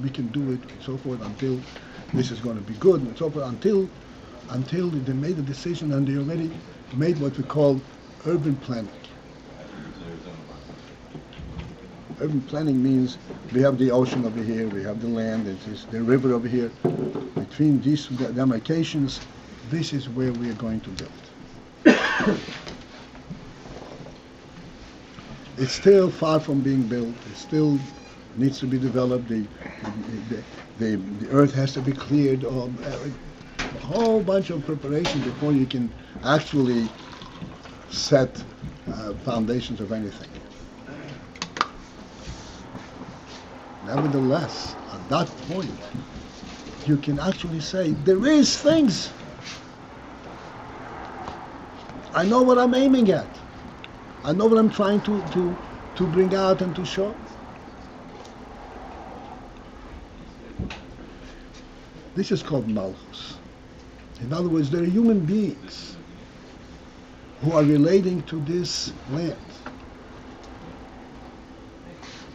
we can do it, and so forth, until this is going to be good, and so forth, until they made a decision and they already made what we call urban planning. Urban planning means we have the ocean over here, we have the land, there's the river over here. Between these demarcations, this is where we are going to build. It's still far from being built. It still needs to be developed. The earth has to be cleared. A whole bunch of preparation before you can actually set foundations of anything. Nevertheless, at that point, you can actually say, there is things. I know what I'm aiming at. I know what I'm trying to bring out and to show. This is called Malchus. In other words, there are human beings who are relating to this land.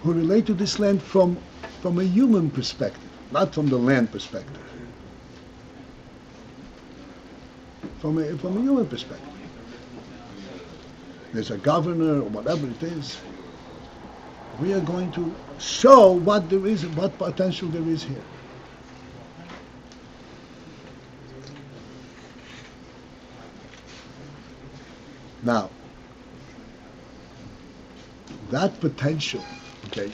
who relate to this land from a human perspective, not from the land perspective. From a human perspective. There's a governor or whatever it is. We are going to show what there is, what potential there is here. Now, that potential, okay,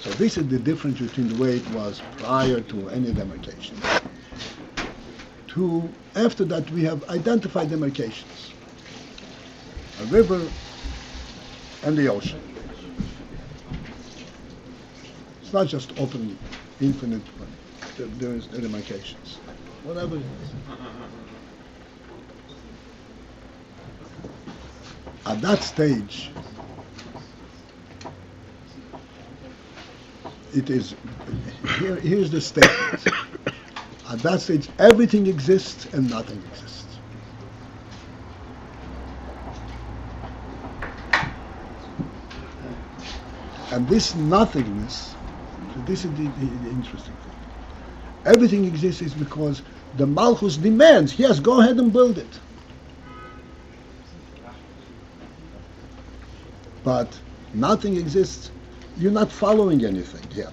so this is the difference between the way it was prior to any demarcation to after that we have identified demarcations, a river and the ocean. It's not just open, infinite, but there is demarcations, whatever it is. At that stage, it is, here's the statement. At that stage, everything exists and nothing exists. And this nothingness, so this is the interesting thing. Everything exists is because the Malchus demands, yes, go ahead and build it. But nothing exists. You're not following anything yet.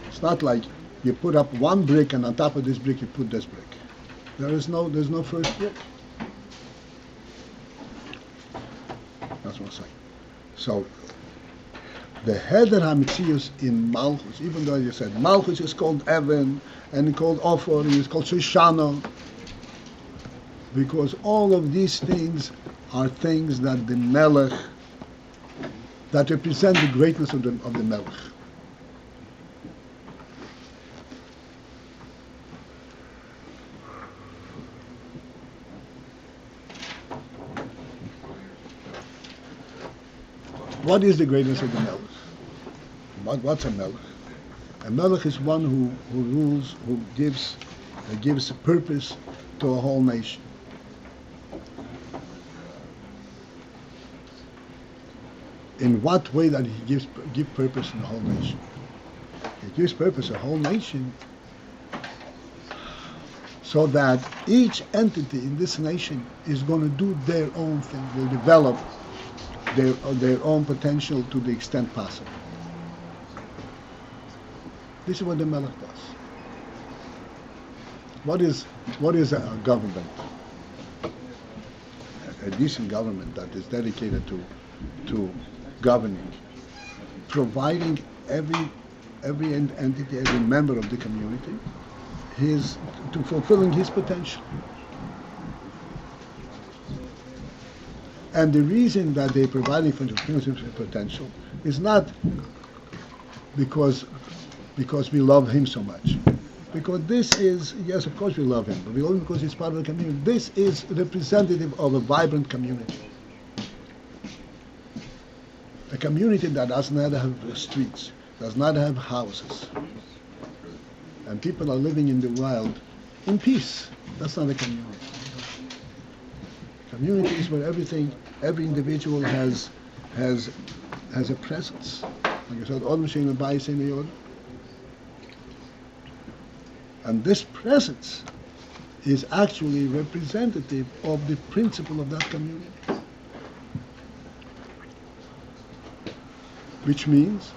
It's not like you put up one brick and on top of this brick you put this brick. There's no first brick. That's what I'm saying. So the Heder HaMetzius in Malchus, even though you said Malchus is called Evan and called Ophir and it's called Shoshana, because all of these things are things that the Melech, that represent the greatness of the Melech. What is the greatness of the Melech? What's a Melech? A Melech is one who rules, who gives purpose to a whole nation. In what way that he gives purpose in the whole nation? He gives purpose to a whole nation so that each entity in this nation is going to do their own thing, will develop their own potential to the extent possible. This is what the Melech does. What is a government? A decent government that is dedicated to governing, providing every entity, every member of the community, to fulfilling his potential. And the reason that they're providing for the community's potential is not because we love him so much. Because this is, yes, of course we love him, but we love him because he's part of the community. This is representative of a vibrant community. A community that does not have streets, does not have houses, and people are living in the wild in peace. That's not a community. Community is where every individual has a presence. Like I said, Beis in the order. And this presence is actually representative of the principle of that community. Which means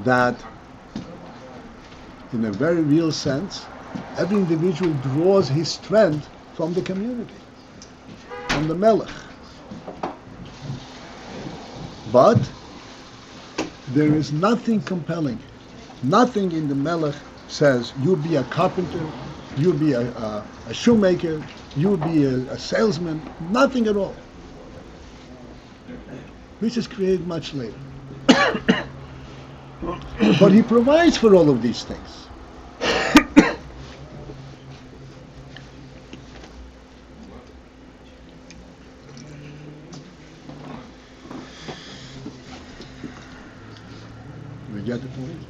that in a very real sense, every individual draws his strength from the community, from the Melech. But there is nothing compelling. Nothing in the Melech says, you be a carpenter, you be a shoemaker, you be a salesman, nothing at all. This is created much later. But he provides for all of these things. We get the point?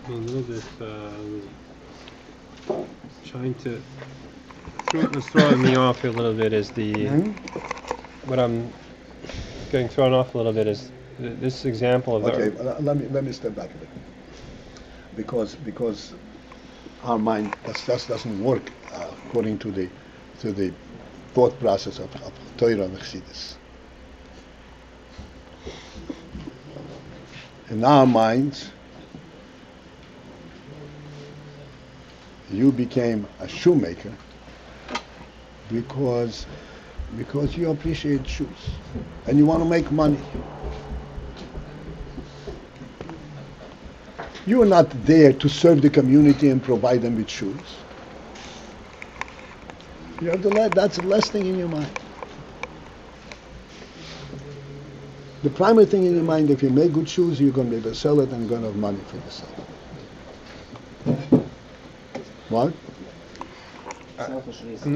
A little bit trying to what's throwing me off a little bit is what I'm getting thrown off a little bit is this example of Okay, let me step back a bit, because our mind just doesn't work according to the thought process of Torah and Chassidus. In our minds, you became a shoemaker because you appreciate shoes and you want to make money. You are not there to serve the community and provide them with shoes. You have to that's the last thing in your mind. The primary thing in your mind, if you make good shoes, you're going to be able to sell it and you're going to have money for yourself. What? Selfish reasons.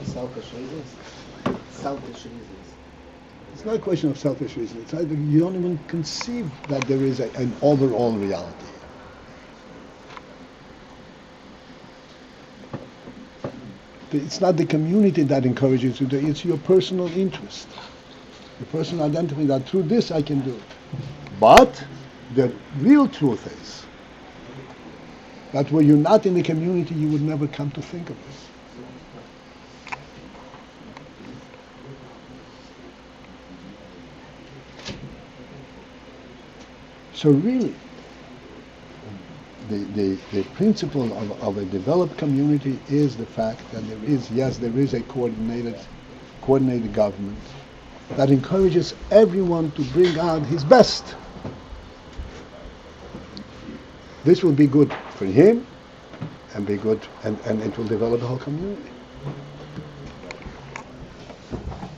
Selfish reasons. Selfish reasons. It's not a question of selfish reasons. It's either you don't even conceive that there is an overall reality. It's not the community that encourages you to do it. It's your personal interest. Your personal identity that through this I can do it. But the real truth is that were you not in the community, you would never come to think of this. So really, the principle of a developed community is the fact that there is a coordinated government that encourages everyone to bring out his best. This will be good for him and be good and it will develop the whole community.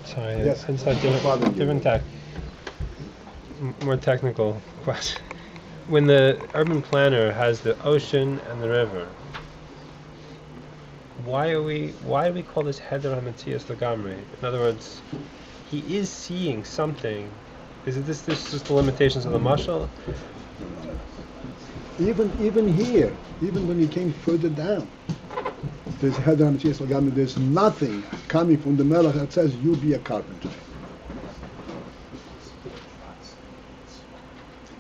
Sorry, Yes. it's a different more technical question. When the urban planner has the ocean and the river, why do we call this Heder HaMetzias Lagamri? In other words, he is seeing something. Is it this just the limitations of the mashal? Even here, even when you came further down, there's Heder HaMetzias Lagamri. There's nothing coming from the Melech that says you be a carpenter.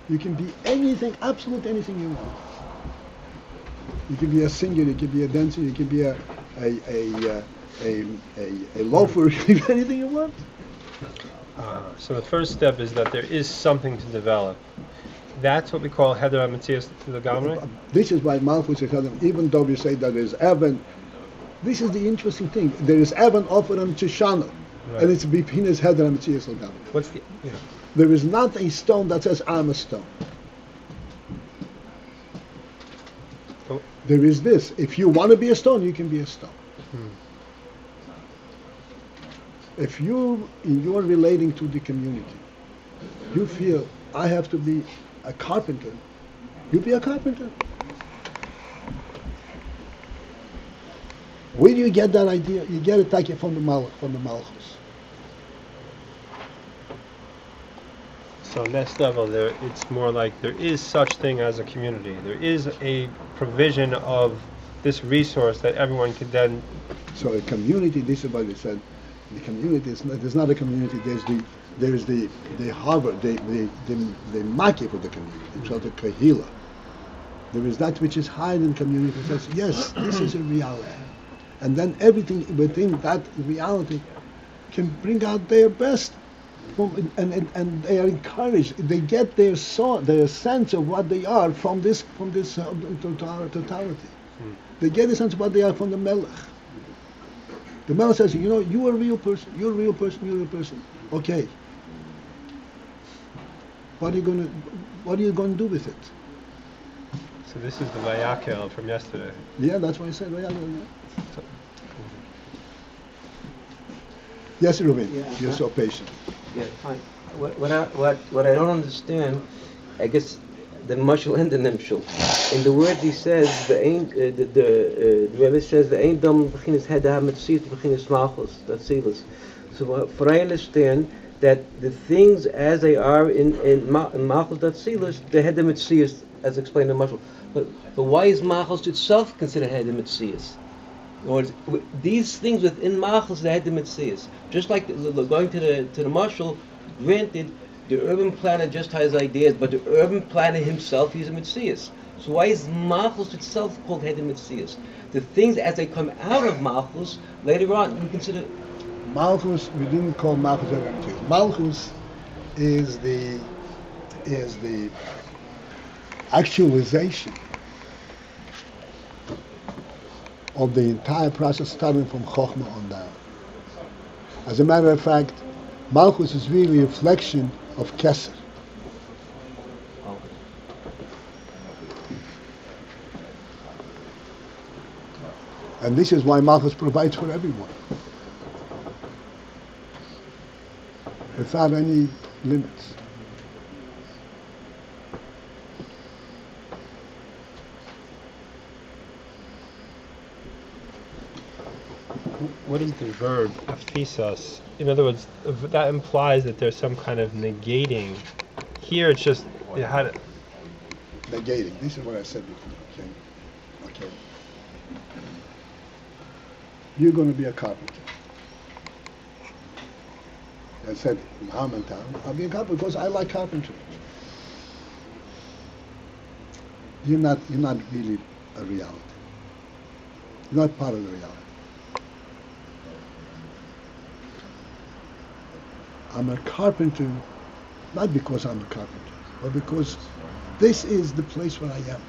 You can be anything, absolute anything you want. You can be a singer, you can be a dancer, you can be a loafer, you can be anything you want. So the first step is that there is something to develop. That's what we call Heder HaMetzias Lagamri. This is why Malchus is even though we say that there is Evan, this is the interesting thing. There is Evan offered on Tishana, Right. and it's between his Heder HaMetzias Lagamri. What's the? Yeah. There is not a stone that says I'm a stone. Oh. There is this. If you want to be a stone, you can be a stone. If you're relating to the community, you feel I have to be a carpenter, you be a carpenter. Where do you get that idea? You get it from the Malchus. So next level, it's more like there is such thing as a community. There is a provision of this resource that everyone can then. So a community. This is what we said. The community is not. There's not a community. There's the harbor. The maki for the community. It's called the kahila. There is that which is higher in community. It says yes, this is a reality, and then everything within that reality can bring out their best. And they are encouraged. They get their sense of what they are from this totality. They get a sense of what they are from the Melech. The Melech says, you are a real person. You're a real person. You're a real person. Okay. What are you going to do with it? So this is the Vayakel from yesterday. Yeah, that's what I said. Vayakel. Yes, Ruben. Yeah. You're so patient. Yeah, fine. What I don't understand, I guess the mashal and the nimshal. In the word he says the Rebbe says the ain't dam beginners had to have mitzvot beginners malchus that's sealus. So for I understand that the things as they are in malchus that's sealus, they had the mitzvot as explained in mashal. But why is malchus itself considered had the mitzvot? Or these things within Malchus they had the Metzias. Just like going to the marshal, granted, the urban planner just has ideas, but the urban planner himself is a Metzias. So why is Malchus itself called Hed Metzias? The things as they come out of Malchus, later on we consider... Malchus, we didn't call Malchus Hed Metzias. Malchus is the actualization of the entire process starting from Chokhmah on down. As a matter of fact, Malchus is really a reflection of Keser. And this is why Malchus provides for everyone, without any limits. What is the verb efes? In other words, that implies that there's some kind of negating. Here it's just Negating. This is what I said before. Okay. You're going to be a carpenter. I said in Harmontown, I'll be a carpenter because I like carpentry. You're not really a reality. You're not part of the reality. I'm a carpenter, not because I'm a carpenter, but because this is the place where I am.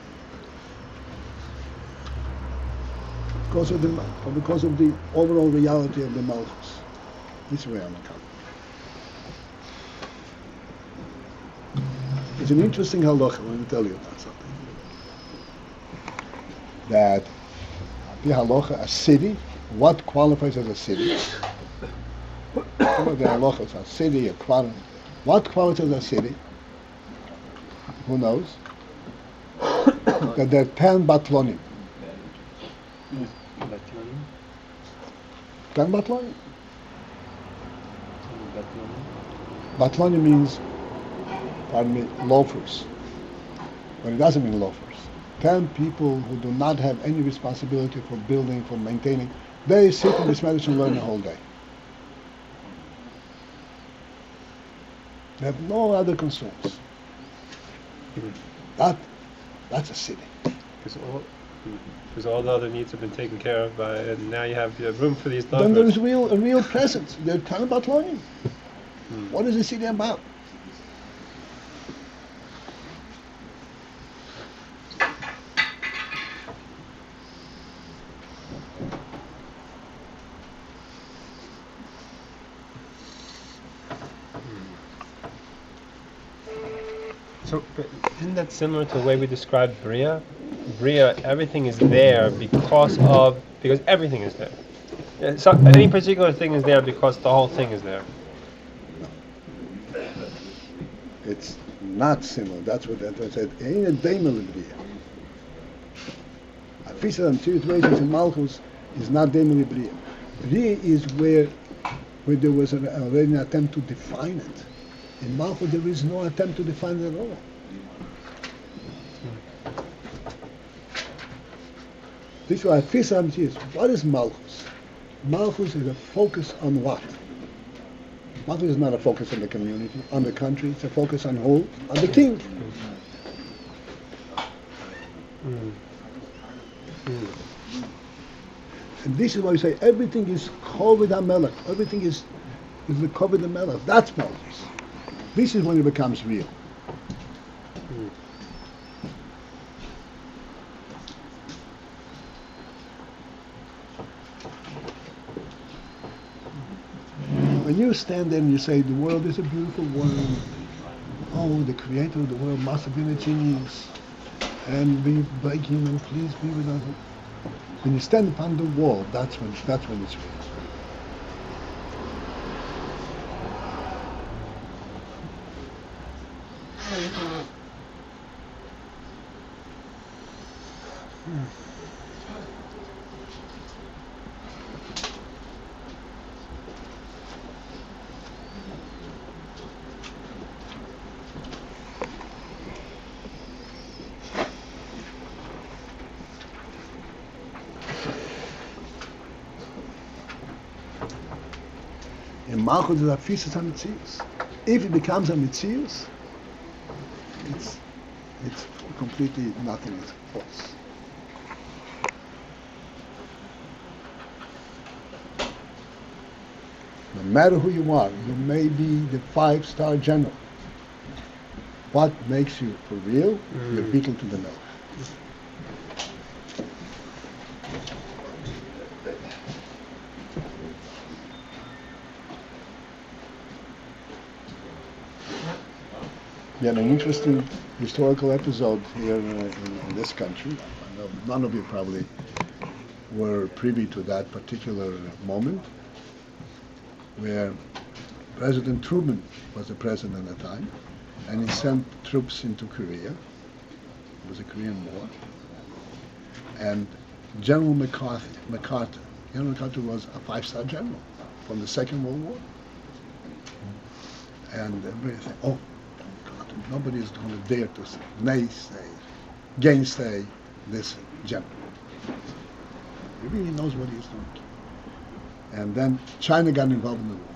Because of the overall reality of the Malchus. This is where I'm a carpenter. It's an interesting halacha. I want to tell you about something. That the halacha, a city, what qualifies as a city? The halachas, a city, a quarter. What qualifies as a city? Who knows? That there are 10 batlonim. 10 batlonim. Batlonim means, pardon me, loafers. But it doesn't mean loafers. 10 people who do not have any responsibility for building, for maintaining. They sit in this medicine and learn the whole day. They have no other concerns. That's a city. Because all the other needs have been taken care of by, and now you have room for these lovers. Then there is a real presence. They're talking about learning. What is the city about? So, isn't that similar to the way we describe Bria? Bria, everything is there because everything is there. So any particular thing is there because the whole thing is there. It's not similar. That's what I said. Ain't a daimel Bria. Efes and two races in Malchus is not daimel Bria. Bria is where there was already an attempt to define it. In Malchus, there is no attempt to define it at all. This is why Efes is. What is Malchus? Malchus is a focus on what? Malchus is not a focus on the community, on the country. It's a focus on who? On the king. And this is why we say everything is Kovid HaMelech. Everything is the Kovid HaMelech. That's Malchus. This is when it becomes real. When you stand there and you say, the world is a beautiful world, oh, the creator of the world must have been a genius, and we beg him, and please be with us. When you stand upon the wall, that's when it's real. Malchut is efes HaMetzius. If it becomes a Metzius, it's completely nothing. It's false. No matter who you are, you may be the 5-star general. What makes you for real? You're beaten to the mill. We had an interesting historical episode here in this country. I know none of you probably were privy to that particular moment, where President Truman was the president at the time, and he sent troops into Korea. It was a Korean War. And General MacArthur was a 5-star general from the Second World War. And everybody said, oh, God, nobody is going to dare to gainsay this general. He really knows what he's doing. And then China got involved in the war.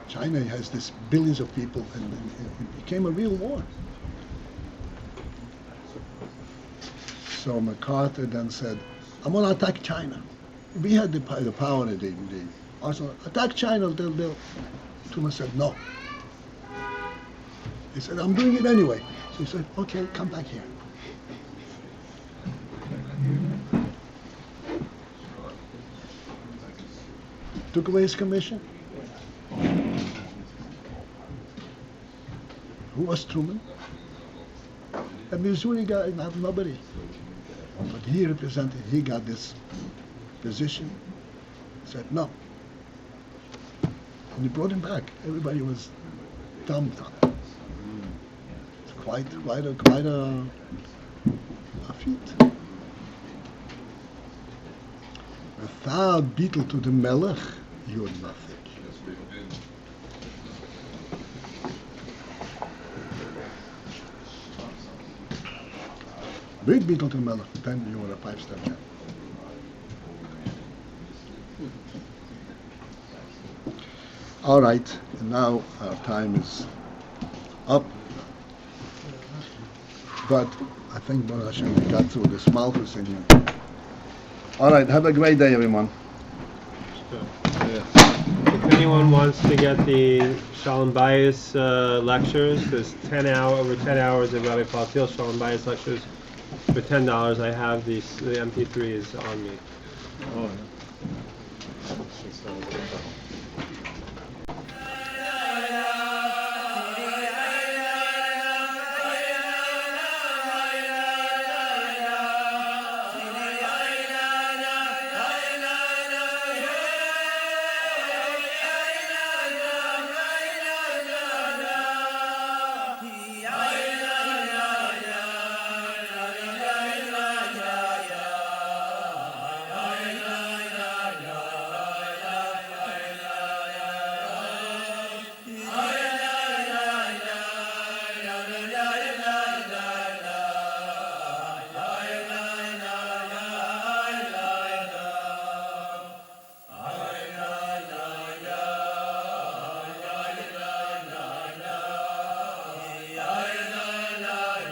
China has this billions of people, and it became a real war. So MacArthur then said, I'm going to attack China. We had the power in the arsenal. Attack China. Truman said, no. He said, I'm doing it anyway. So he said, okay, come back here. Took away his commission. Who was Truman? A Missouri guy, not nobody. But he got this position. He said, no. And he brought him back. Everybody was dumbfounded. It's quite a feat. Without beetle to the melech, you're nothing. With beetle to the melech, then you are a 5-star general. All right, and now our time is up. But I think Baruch Hashem, we got through this Malchus in here. All right, have a great day, everyone. If anyone wants to get the Shalom Beis lectures, there's over 10 hours of Rabbi Paltiel Shalom Beis lectures for $10. I have the MP3 is on me. Oh, yeah.